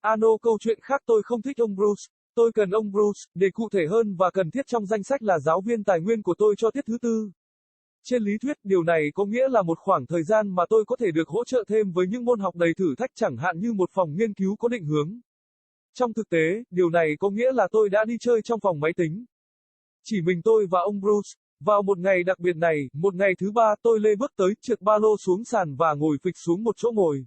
Ano câu chuyện khác tôi không thích ông Bruce. Tôi cần ông Bruce, để cụ thể hơn và cần thiết trong danh sách là giáo viên tài nguyên của tôi cho tiết thứ tư. Trên lý thuyết, điều này có nghĩa là một khoảng thời gian mà tôi có thể được hỗ trợ thêm với những môn học đầy thử thách chẳng hạn như một phòng nghiên cứu có định hướng. Trong thực tế, điều này có nghĩa là tôi đã đi chơi trong phòng máy tính. Chỉ mình tôi và ông Bruce. Vào một ngày đặc biệt này, một ngày thứ ba, tôi lê bước tới, trượt ba lô xuống sàn và ngồi phịch xuống một chỗ ngồi.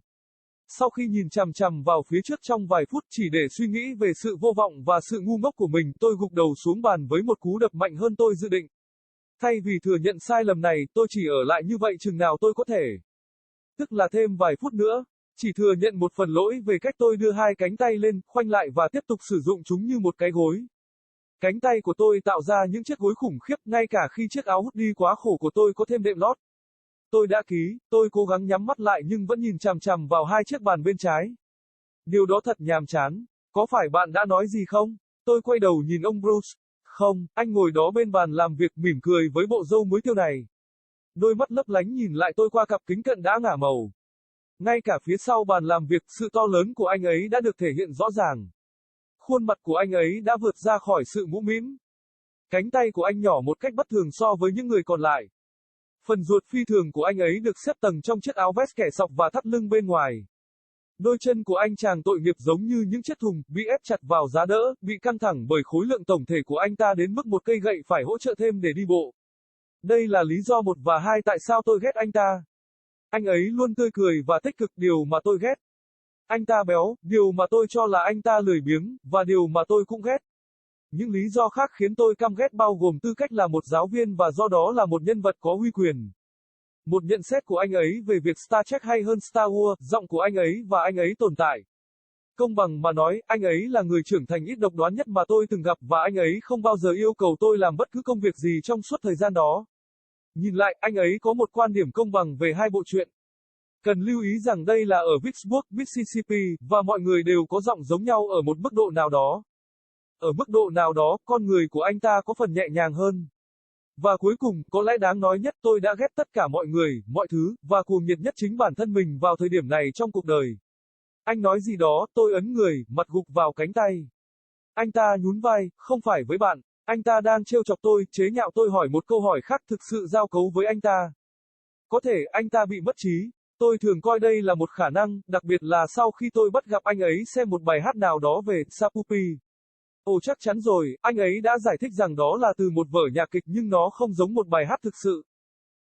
Sau khi nhìn chằm chằm vào phía trước trong vài phút chỉ để suy nghĩ về sự vô vọng và sự ngu ngốc của mình, tôi gục đầu xuống bàn với một cú đập mạnh hơn tôi dự định. Thay vì thừa nhận sai lầm này, tôi chỉ ở lại như vậy chừng nào tôi có thể. Tức là thêm vài phút nữa. Chỉ thừa nhận một phần lỗi về cách tôi đưa hai cánh tay lên, khoanh lại và tiếp tục sử dụng chúng như một cái gối. Cánh tay của tôi tạo ra những chiếc gối khủng khiếp, ngay cả khi chiếc áo hoodie quá khổ của tôi có thêm đệm lót. Tôi đã ký, tôi cố gắng nhắm mắt lại nhưng vẫn nhìn chằm chằm vào hai chiếc bàn bên trái. Điều đó thật nhàm chán. Có phải bạn đã nói gì không? Tôi quay đầu nhìn ông Bruce. Không, anh ngồi đó bên bàn làm việc mỉm cười với bộ râu muối tiêu này. Đôi mắt lấp lánh nhìn lại tôi qua cặp kính cận đã ngả màu. Ngay cả phía sau bàn làm việc, sự to lớn của anh ấy đã được thể hiện rõ ràng. Khuôn mặt của anh ấy đã vượt ra khỏi sự mũm mĩm. Cánh tay của anh nhỏ một cách bất thường so với những người còn lại. Phần ruột phi thường của anh ấy được xếp tầng trong chiếc áo vest kẻ sọc và thắt lưng bên ngoài. Đôi chân của anh chàng tội nghiệp giống như những chiếc thùng, bị ép chặt vào giá đỡ, bị căng thẳng bởi khối lượng tổng thể của anh ta đến mức một cây gậy phải hỗ trợ thêm để đi bộ. Đây là lý do 1 và 2 tại sao tôi ghét anh ta. Anh ấy luôn tươi cười và tích cực, điều mà tôi ghét. Anh ta béo, điều mà tôi cho là anh ta lười biếng, và điều mà tôi cũng ghét. Những lý do khác khiến tôi căm ghét bao gồm tư cách là một giáo viên và do đó là một nhân vật có uy quyền. Một nhận xét của anh ấy về việc Star Trek hay hơn Star Wars, giọng của anh ấy và anh ấy tồn tại. Công bằng mà nói, anh ấy là người trưởng thành ít độc đoán nhất mà tôi từng gặp và anh ấy không bao giờ yêu cầu tôi làm bất cứ công việc gì trong suốt thời gian đó. Nhìn lại, anh ấy có một quan điểm công bằng về hai bộ truyện. Cần lưu ý rằng đây là ở Vicksburg, Mississippi, và mọi người đều có giọng giống nhau ở một mức độ nào đó. Ở mức độ nào đó, con người của anh ta có phần nhẹ nhàng hơn. Và cuối cùng, có lẽ đáng nói nhất, tôi đã ghét tất cả mọi người, mọi thứ, và cuồng nhiệt nhất chính bản thân mình vào thời điểm này trong cuộc đời. Anh nói gì đó, tôi ấn người, mặt gục vào cánh tay. Anh ta nhún vai, không phải với bạn. Anh ta đang trêu chọc tôi, chế nhạo tôi hỏi một câu hỏi khác thực sự giao cấu với anh ta. Có thể anh ta bị mất trí. Tôi thường coi đây là một khả năng, đặc biệt là sau khi tôi bắt gặp anh ấy xem một bài hát nào đó về Sapupi. Ồ chắc chắn rồi, anh ấy đã giải thích rằng đó là từ một vở nhạc kịch nhưng nó không giống một bài hát thực sự.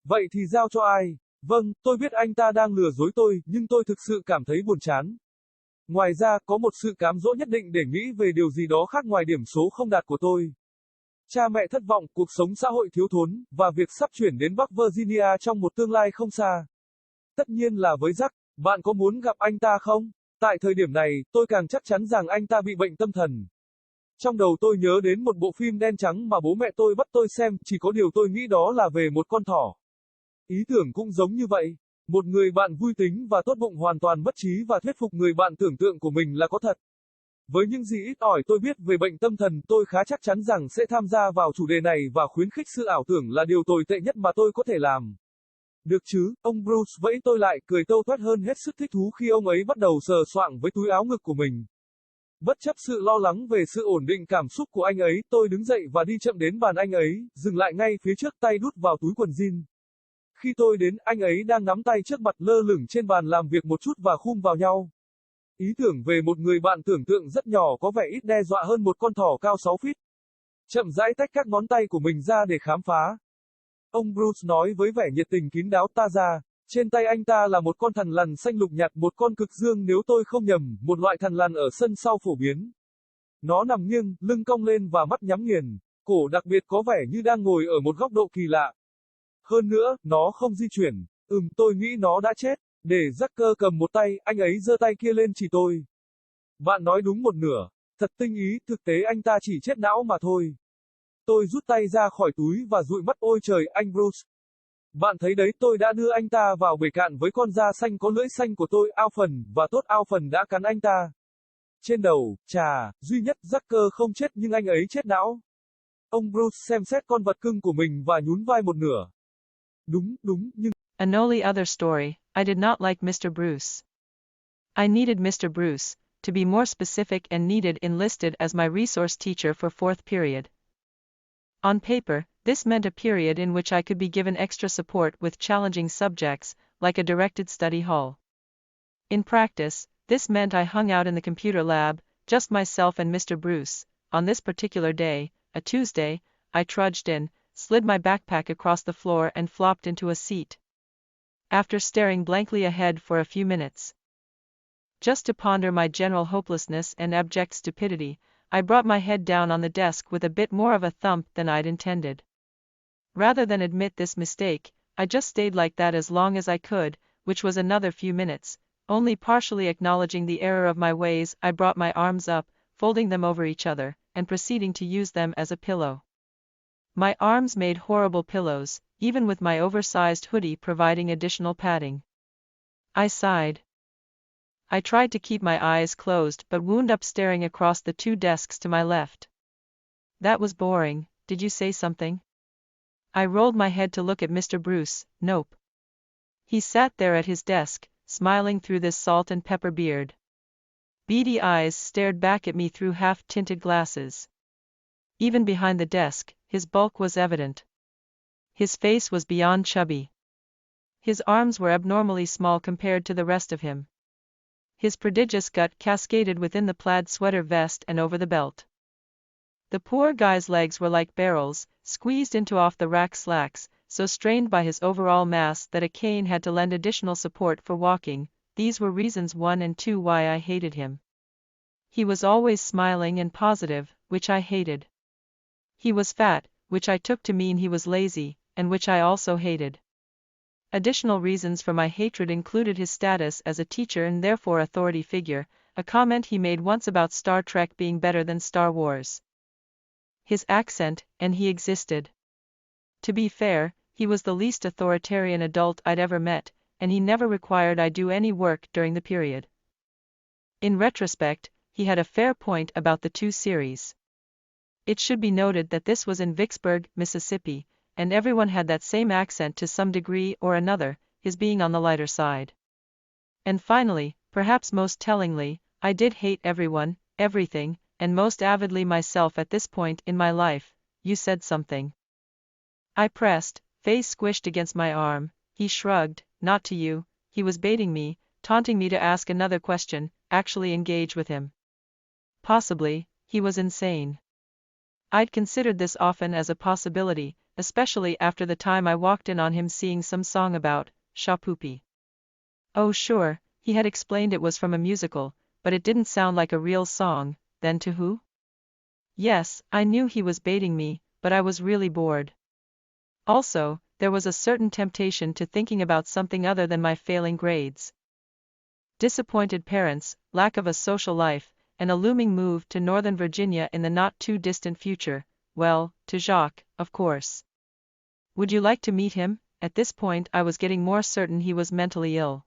Vậy thì giao cho ai? Vâng, tôi biết anh ta đang lừa dối tôi, nhưng tôi thực sự cảm thấy buồn chán. Ngoài ra, có một sự cám dỗ nhất định để nghĩ về điều gì đó khác ngoài điểm số không đạt của tôi. Cha mẹ thất vọng, cuộc sống xã hội thiếu thốn, và việc sắp chuyển đến Bắc Virginia trong một tương lai không xa. Tất nhiên là với Jack, bạn có muốn gặp anh ta không? Tại thời điểm này, tôi càng chắc chắn rằng anh ta bị bệnh tâm thần. Trong đầu tôi nhớ đến một bộ phim đen trắng mà bố mẹ tôi bắt tôi xem, chỉ có điều tôi nghĩ đó là về một con thỏ. Ý tưởng cũng giống như vậy. Một người bạn vui tính và tốt bụng hoàn toàn bất trí và thuyết phục người bạn tưởng tượng của mình là có thật. Với những gì ít ỏi tôi biết về bệnh tâm thần, tôi khá chắc chắn rằng sẽ tham gia vào chủ đề này và khuyến khích sự ảo tưởng là điều tồi tệ nhất mà tôi có thể làm. Được chứ, ông Bruce vẫy tôi lại, cười tâu toét hơn hết sức thích thú khi ông ấy bắt đầu sờ soạng với túi áo ngực của mình. Bất chấp sự lo lắng về sự ổn định cảm xúc của anh ấy, tôi đứng dậy và đi chậm đến bàn anh ấy, dừng lại ngay phía trước, tay đút vào túi quần jean. Khi tôi đến, anh ấy đang nắm tay trước mặt lơ lửng trên bàn làm việc một chút và khum vào nhau. Ý tưởng về một người bạn tưởng tượng rất nhỏ có vẻ ít đe dọa hơn một con thỏ cao 6 feet. Chậm rãi tách các ngón tay của mình ra để khám phá. Ông Bruce nói với vẻ nhiệt tình kín đáo ta ra. Trên tay anh ta là một con thằn lằn xanh lục nhạt, một con cực dương nếu tôi không nhầm, một loại thằn lằn ở sân sau phổ biến. Nó nằm nghiêng, lưng cong lên và mắt nhắm nghiền. Cổ đặc biệt có vẻ như đang ngồi ở một góc độ kỳ lạ. Hơn nữa, nó không di chuyển. Tôi nghĩ nó đã chết. Để Jacker cầm một tay, anh ấy giơ tay kia lên chỉ tôi. Bạn nói đúng một nửa. Thật tinh ý, thực tế anh ta chỉ chết não mà thôi. Tôi rút tay ra khỏi túi và dụi mắt, ôi trời, anh Bruce. Bạn thấy đấy, tôi đã đưa anh ta vào bể cạn với con da xanh có lưỡi xanh của tôi, Alphen, và tốt Alphen đã cắn anh ta. Trên đầu, chà, duy nhất Jacker không chết nhưng anh ấy chết não. Ông Bruce xem xét con vật cưng của mình và nhún vai một nửa. Đúng, nhưng... Anole Other Story, I did not like Mr. Bruce. I needed Mr. Bruce, to be more specific and needed, enlisted as my resource teacher for 4th period. On paper, this meant a period in which I could be given extra support with challenging subjects, like a directed study hall. In practice, this meant I hung out in the computer lab, just myself and Mr. Bruce. On this particular day, a Tuesday, I trudged in, slid my backpack across the floor and flopped into a seat. After staring blankly ahead for a few minutes, just to ponder my general hopelessness and abject stupidity, I brought my head down on the desk with a bit more of a thump than I'd intended. Rather than admit this mistake, I just stayed like that as long as I could, which was another few minutes. Only partially acknowledging the error of my ways, I brought my arms up, folding them over each other, and proceeding to use them as a pillow. My arms made horrible pillows, even with my oversized hoodie providing additional padding. I sighed. I tried to keep my eyes closed but wound up staring across the 2 desks to my left. That was boring. Did you say something? I rolled my head to look at Mr. Bruce. Nope. He sat there at his desk, smiling through this salt and pepper beard. Beady eyes stared back at me through half-tinted glasses. Even behind the desk, his bulk was evident. His face was beyond chubby. His arms were abnormally small compared to the rest of him. His prodigious gut cascaded within the plaid sweater vest and over the belt. The poor guy's legs were like barrels, squeezed into off-the-rack slacks, so strained by his overall mass that a cane had to lend additional support for walking. These were reasons 1 and 2 why I hated him. He was always smiling and positive, which I hated. He was fat, which I took to mean he was lazy, and which I also hated. Additional reasons for my hatred included his status as a teacher and therefore authority figure, a comment he made once about Star Trek being better than Star Wars. His accent, and he existed. To be fair, he was the least authoritarian adult I'd ever met, and he never required I do any work during the period. In retrospect, he had a fair point about the 2 series. It should be noted that this was in Vicksburg, Mississippi, and everyone had that same accent to some degree or another, his being on the lighter side. And finally, perhaps most tellingly, I did hate everyone, everything, and most avidly myself at this point in my life. You said something. I pressed, face squished against my arm. He shrugged. Not to you. He was baiting me, taunting me to ask another question, actually engage with him. Possibly, he was insane. I'd considered this often as a possibility, especially after the time I walked in on him singing some song about Shapoopy. Oh sure, he had explained it was from a musical, but it didn't sound like a real song. Then to who? Yes, I knew he was baiting me, but I was really bored. Also, there was a certain temptation to thinking about something other than my failing grades. Disappointed parents, lack of a social life, and a looming move to Northern Virginia in the not-too-distant future. Well, to Jacques, of course. Would you like to meet him? At this point I was getting more certain he was mentally ill.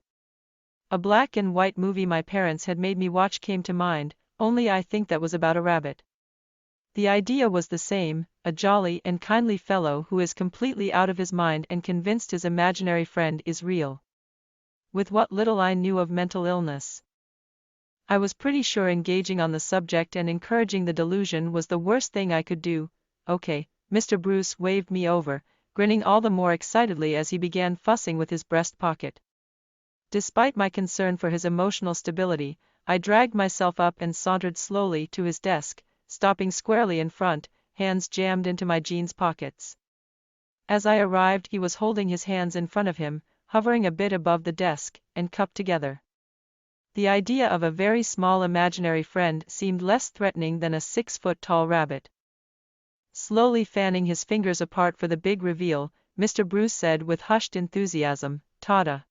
A black and white movie my parents had made me watch came to mind, only I think that was about a rabbit. The idea was the same, a jolly and kindly fellow who is completely out of his mind and convinced his imaginary friend is real. With what little I knew of mental illness, I was pretty sure engaging on the subject and encouraging the delusion was the worst thing I could do. Okay, Mr. Bruce waved me over, grinning all the more excitedly as he began fussing with his breast pocket. Despite my concern for his emotional stability, I dragged myself up and sauntered slowly to his desk, stopping squarely in front, hands jammed into my jeans pockets. As I arrived, he was holding his hands in front of him, hovering a bit above the desk, and cupped together. The idea of a very small imaginary friend seemed less threatening than a 6-foot-tall rabbit. Slowly fanning his fingers apart for the big reveal, Mr. Bruce said with hushed enthusiasm, "Tada."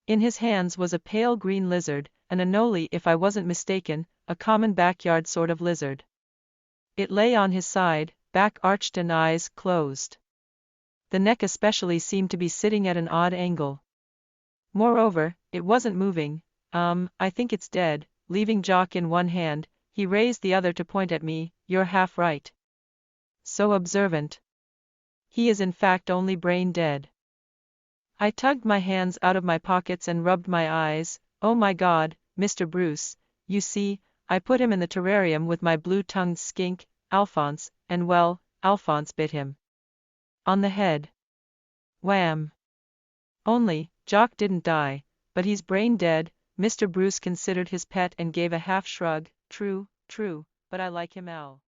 In his hands was a pale green lizard, an Anole if I wasn't mistaken, a common backyard sort of lizard. It lay on his side, back arched and eyes closed. The neck especially seemed to be sitting at an odd angle. Moreover, it wasn't moving. I think it's dead." Leaving Jock in one hand, he raised the other to point at me. "You're half right. So observant. He is in fact only brain dead." I tugged my hands out of my pockets and rubbed my eyes. "Oh my God, Mr. Bruce, You see, I put him in the terrarium with my blue-tongued skink, Alphonse, and well, Alphonse bit him on the head. Wham! Only, Jock didn't die, but he's brain dead. Mr. Bruce considered his pet and gave a half shrug. True, but I like him, Al.